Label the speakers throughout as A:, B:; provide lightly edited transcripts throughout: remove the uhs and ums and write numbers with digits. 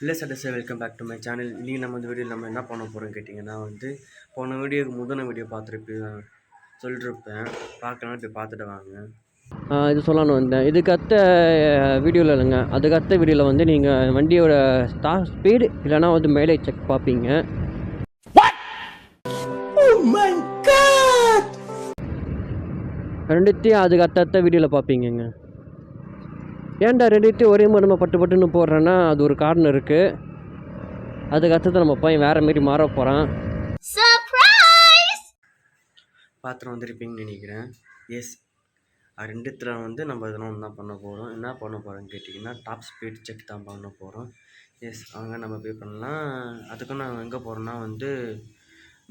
A: இல்லை sir sir welcome back to my channel. இன்றைக்கி நம்ம இந்த வீடியோவில் நம்ம என்ன பண்ண போகிறோம் கேட்டிங்கன்னா போன வீடியோக்கு முந்தின வீடியோ சொல்லிருப்பேன். பார்க்கலாம், போய் பார்த்துட்டு வாங்க.
B: இது சொல்லணும் வந்தேன். இதுக்கு அடுத்த வீடியோவில் இல்லைங்க, அதுக்கு அடுத்த வீடியோவில் நீங்கள் வண்டியோட ஸ்டார்ட் ஸ்பீடு இல்லைனா மைலேஜ் செக் பார்ப்பீங்க. ரெண்டுத்தையும் அதுக்கு அடுத்த வீடியோவில் பார்ப்பீங்கங்க. ஏன்டா ரெண்டுத்தையும் ஒரே மாதிரி நம்ம பட்டுன்னு போடுறேன்னா அது ஒரு காரணம் இருக்குது. அதுக்கு அடுத்தது நம்ம போய் வேறு மாரி மாற போகிறோம்.
A: பாத்திரம் வந்துருப்பீங்கன்னு நினைக்கிறேன். எஸ், ரெண்டுத்தில் நம்ம இதெல்லாம் தான் பண்ண போகிறோம். என்ன பண்ண போகிறோன்னு கேட்டிங்கன்னா டாப் ஸ்பீட் செக் தான் பண்ண போகிறோம். எஸ், அவங்க நம்ம பே பண்ணலாம். அதுக்கும் நான் எங்கே போகிறோன்னா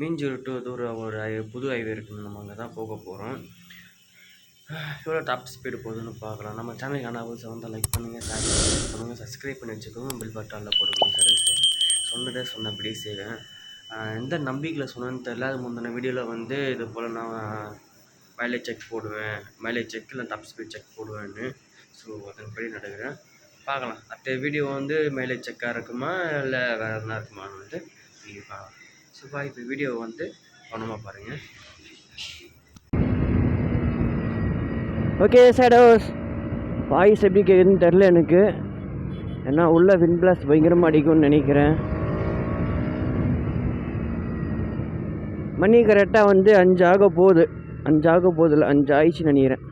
A: மீஞ்சூர் டு தூரம் ஒரு புது ஹைவே இருக்குன்னு நம்ம அங்கே தான் போக போகிறோம். எவ்வளோ டாப் ஸ்பீடு போகுதுன்னு பார்க்கலாம். நம்ம சேனலுக்கு ஆனால் வந்து லைக் பண்ணுங்கள், ஷேர் பண்ணுங்கள், சப்ஸ்கிரைப் பண்ணி வச்சுக்கோங்க, பில் பட்டனில் போடுங்க. சரி, சொன்னபடியே செய்வேன். எந்த நம்பிக்கையில் சொன்னேன்னு தெரியல. அது முந்தின வீடியோவில் இது போல் நான் மைலேஜ் செக் போடுவேன், மைலேஜ் செக் இல்லை டாப் ஸ்பீட் செக் போடுவேன்னு. ஸோ அதன்படி நடக்கிறேன். பார்க்கலாம். அடுத்த வீடியோ மைலேஜ் செக்காக இருக்குமா இல்லை வேறு எதுனா இருக்குமான்னு நீங்கள் பார்க்கலாம். ஸோ இப்போ வீடியோ கவனமாக பாருங்கள்.
B: ஓகே ஷேடோஸ், வாய்ஸ் எப்படி கேட்குதுன்னு தெரில எனக்கு. ஏன்னா உள்ள வின் பிளாஸ்ட் பயங்கரமாக அடிக்கும்னு நினைக்கிறேன். மணி கரெக்டாக 5 ஆக போகுது. 5 ஆக போகுதில்ல, 5 ஆயிடுச்சுன்னு நினைக்கிறேன்.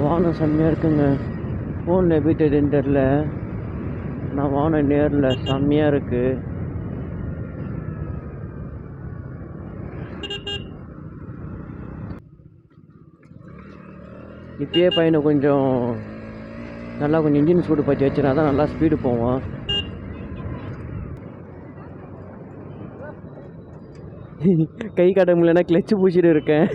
B: வானம் செம்மையாக இருக்குங்க. ஃபோனில் எப்படி தெரியுதுன்னு தெரில, நான் வானம் நேரில் செம்மையாக இருக்குது. இப்பயே பையனை கொஞ்சம் இன்ஜின் சூடு பற்றி வச்சுனா தான் நல்லா ஸ்பீடு போவான். கை காட்ட முடியலன்னா கிளச்சு பூச்சிட்டு இருக்கேன்.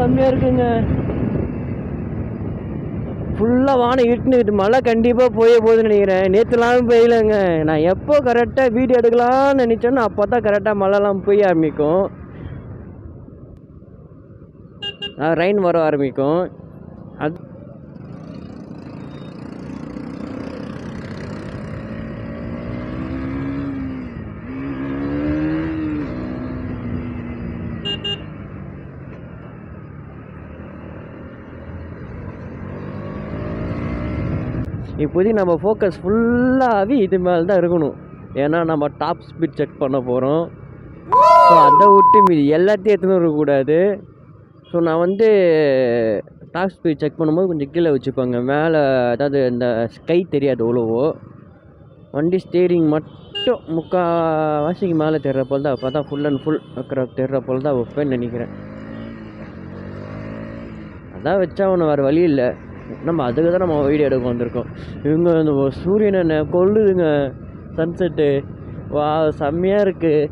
B: செம்மையாக இருக்குங்க. ஃபுல்லாக வானம் இட்டுனுக்கிட்டு மழை கண்டிப்பாக போகுதுன்னு நினைக்கிறேன். நேற்றுலாம் பெய்யலைங்க. நான் எப்போ கரெக்டாக வீடியோ எடுக்கலாம்னு நினச்சேன்னா அப்போ தான் கரெக்டாக மழைலாம் பெய்ய ஆரம்பிக்கும், ரெயின் வர ஆரம்பிக்கும். அது இப்போதைக்கு நம்ம ஃபோக்கஸ் ஃபுல்லாகவே இது மேலே தான் இருக்கணும். ஏன்னா நம்ம டாப் ஸ்பீட் செக் பண்ண போகிறோம். ஸோ அதை விட்டு மீதி எல்லாத்தையும் எடுத்துன்னு இருக்கக்கூடாது. ஸோ நான் டாப் ஸ்பீட் செக் பண்ணும்போது கொஞ்சம் கீழே வச்சுப்பாங்க. மேலே அதாவது இந்த ஸ்கை தெரியாது அவ்வளோவோ. வண்டி ஸ்டேரிங் மட்டும் முக்கால்வாசிக்கு மேலே தெரிகிற போல் தான், அப்போ தான் ஃபுல் அண்ட் ஃபுல் தெரிகிற போல் தான் வைப்பேன்னு நினைக்கிறேன். அதான் வச்சா ஒன்று வேறு வழி இல்லை. நம்ம அதுக்கு தான் நம்ம வீடியோ எடுக்க வந்திருக்கோம். இவங்க இந்த சூரியனை கொல்லுதுங்க, சன்செட்டு. வா, செம்மையாக இருக்குது.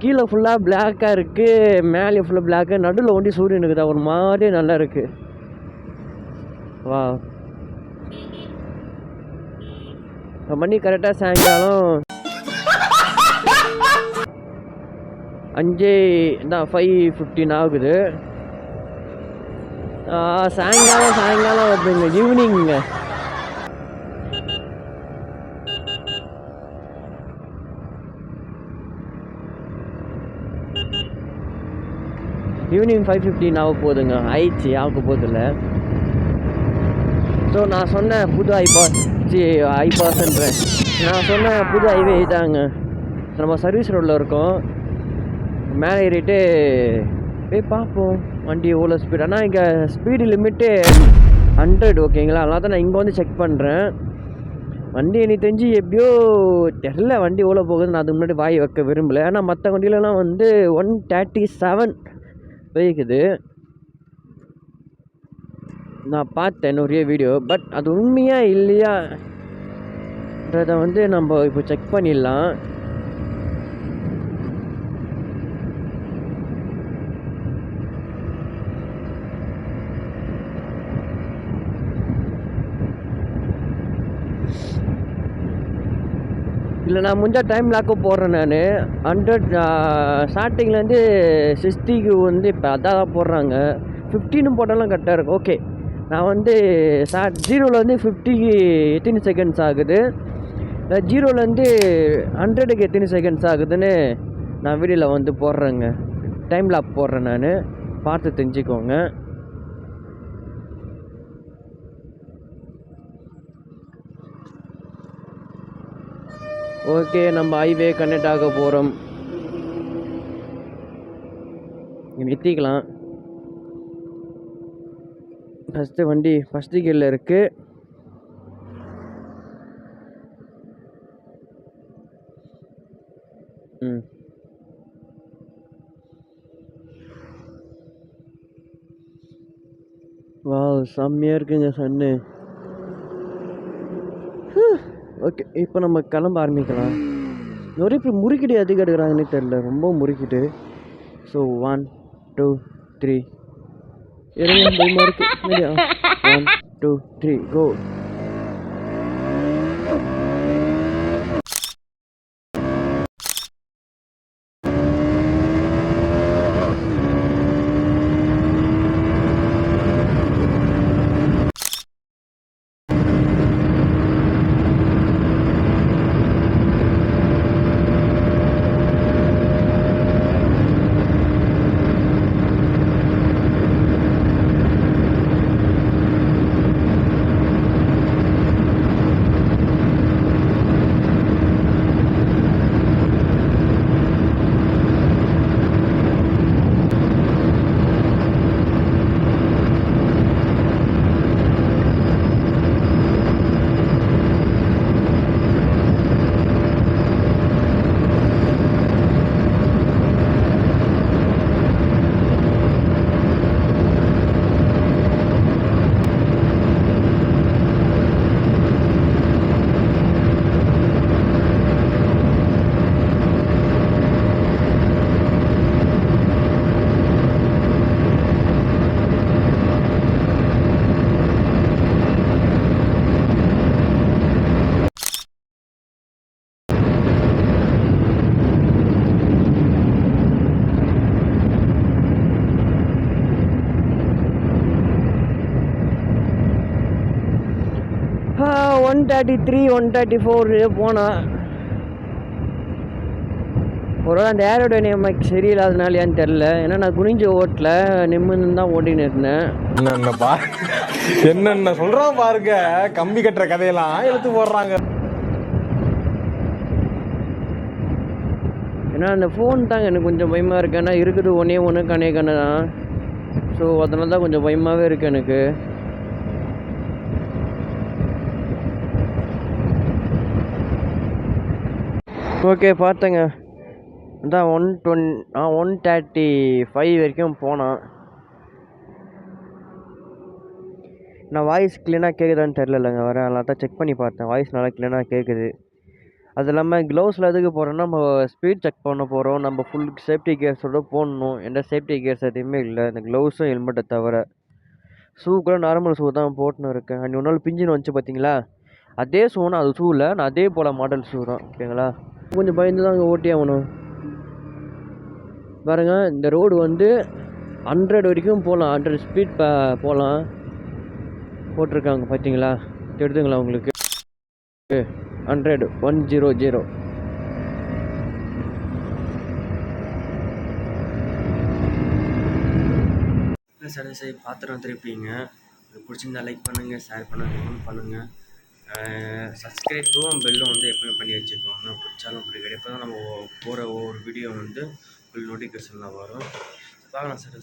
B: கீழே ஃபுல்லாக பிளாக்காக இருக்குது, மேலே ஃபுல்லாக பிளாக்கு, நடுவில் ஒண்டி சூரியன் இருக்குதா, ஒரு மாதிரியே நல்லா இருக்குது. வா, மணி கரெக்டாக சாயங்காலம் 5:15 ஆகுது. சாயங்காலம் வருதுங்க, ஈவினிங்க. ஈவினிங் 5:15 ஆக போகுதுங்க. ஆக போதில்ல. ஸோ நான் சொன்ன புது ஐபாஸ்ன்றேன். நான் சொன்ன புது ஹைவே இதாங்க. நம்ம சர்வீஸ் ரோடில் இருக்கோம். மேலே ஏறிட்டு போய் பார்ப்போம் வண்டி எவ்வளோ ஸ்பீட். ஆனால் இங்கே ஸ்பீடு லிமிட்டு 100, ஓகேங்களா? அதனால தான் நான் இங்கே செக் பண்ணுறேன். வண்டி எனக்கு தெரிஞ்சு எப்படியோ தெரில வண்டி எவ்வளோ போகுதுன்னு நான் அதுக்கு முன்னாடி வாய் வைக்க விரும்பலை. ஆனால் மற்ற வண்டியிலலாம் 137 போய்க்குது. நான் பார்த்தேன் நிறைய வீடியோ. பட் அது உண்மையாக இல்லையான்றதை நம்ம இப்போ செக் பண்ணிடலாம். இல்லை நான் முடிஞ்சால் டைம் லாக்கு போடுறேன் நான் 100 ஸ்டார்டிங்லேருந்து 60க்கு வந்து இப்போ அதான் போடுறாங்க. 15 போட்டாலும் கரெக்டாக இருக்கும். ஓகே, நான் வந்து 0லேருந்து 50க்கு எத்தனை செகண்ட்ஸ் ஆகுது, இல்லை 0லேருந்து 100க்கு எத்தனை செகண்ட்ஸ் ஆகுதுன்னு நான் வீடியோவில் வந்து போடுறேங்க. டைம் லாக் போடுறேன் நான், பார்த்து தெரிஞ்சுக்கோங்க. ஓகே, நம்ம ஹைவே கனெக்ட் ஆக போகிறோம். நிறுத்திக்கலாம். ஃபஸ்ட்டு வண்டி ஃபஸ்ட்டு கியரில் இருக்குது. வா, செம்மையாக இருக்குங்க சன்னு. ஓகே, இப்போ நம்ம கிளம்ப ஆரம்பிக்கலாம். நிறைய பேர் முறுக்கிட்டு அதிகம் எடுக்கிறாங்கன்னு தெரில, ரொம்ப முறுக்கிட்டு. ஸோ 1 2 3 பயமாக இருக்கு. 1 2 3 கோ. ஆ 133 134 போனால் ஒரு அந்த ஏரோடைனமிக் சரியில்லாதனாலையான்னு தெரில. ஏன்னா நான் குனிஞ்சு ஓட்டல, நிமிர்ந்து தான் ஓட்டின்னு இருந்தேன்.
C: என்னென்ன சொல்கிறான் பாருங்க, கம்பி கட்டுற கதையெல்லாம் எடுத்து போடுறாங்க.
B: ஏன்னா அந்த ஃபோன் தாங்க எனக்கு கொஞ்சம் பயமாக இருக்குது. ஏன்னா இருக்குது ஒன்றே ஒன்று கண்ணு தான். ஸோ அதனால தான் கொஞ்சம் பயமாகவே இருக்குது எனக்கு. ஓகே, பார்த்தேங்க. அதான் 135 வரைக்கும் போனான். நான் வாய்ஸ் க்ளீனாக கேட்குதான்னு தெரிலங்க வேறு. அதனால தான் செக் பண்ணி பார்த்தேன். வாய்ஸ் நல்லா க்ளீனாக கேட்குது. அது இல்லாமல் க்ளவுஸில் எதுக்கு போகிறோன்னா, நம்ம ஸ்பீட் செக் பண்ண போகிறோம். நம்ம ஃபுல் சேஃப்டி கியர்ஸோடு போடணும். எந்த சேஃப்டி கியர்ஸ் எதுவுமே இல்லை, இந்த க்ளவுஸும் ஹெல்மெட்டை தவிர. ஷூ கூட நார்மல் ஷூ தான் போட்டுன்னு இருக்கேன். இன்னொரு நாள் பிஞ்சின்னு வந்துச்சு பார்த்தீங்களா, அதே ஷூனா அது ஷூவில் நான் அதே போல் மாடல் ஷூ தான். ஓகேங்களா, கொஞ்சம் பயந்து தான் அங்கே ஓட்டி ஆகணும். பாருங்க, இந்த ரோடு வந்து 100 வரைக்கும் போகலாம், 100 ஸ்பீட் போகலாம் போட்டிருக்காங்க பார்த்தீங்களா. தெரியுதுங்களா உங்களுக்கு? 100 100.
A: சரி பாத்திரம் திருப்பிங்க. பிடிச்சிருந்தா லைக் பண்ணுங்கள், ஷேர் பண்ணுங்கள், கமெண்ட் பண்ணுங்கள். சப்ஸ்கிரைப்பும் பெல்லும் வந்து எப்பவுமே பண்ணி வச்சுக்கோங்க. பிடிச்சாலும் அப்படி கிடையாது. இப்போ தான் நம்ம போகிற ஒவ்வொரு வீடியோ வந்து ஃபுல் நோட்டிஃபிகேஷனில் வரும். பார்க்கலாம். சரி.